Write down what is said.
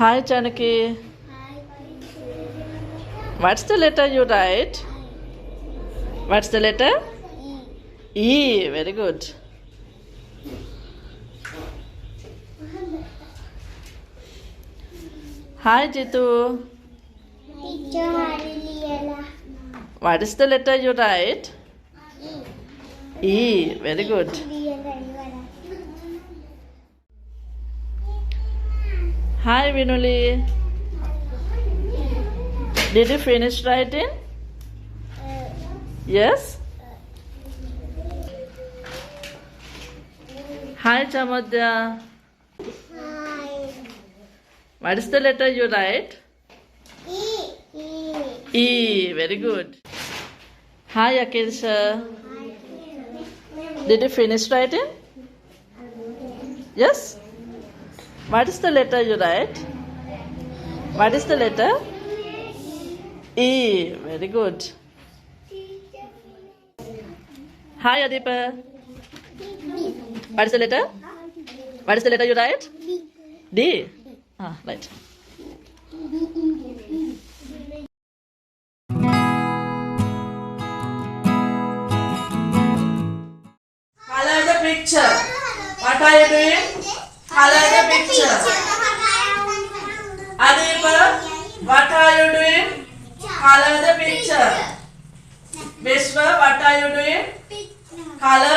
Hi, Janaki. What's the letter you write? What's the letter? E. Very good. Hi, Jitu. What is the letter you write? E. Very good. Hi, Vinuli. Did you finish writing? Yes? Hi, Chamadya. What is the letter you write? E. Very good. Hi, Akil sir. Did you finish writing? Yes? What is the letter you write? What is the letter? E. Very good. Hi, Adipa. What is the letter? What is the letter you write? D. Ah, right. Color the picture. What are you doing? Color the picture. Adipa, what are you doing? Color the picture. Vishwa, what are you doing? Color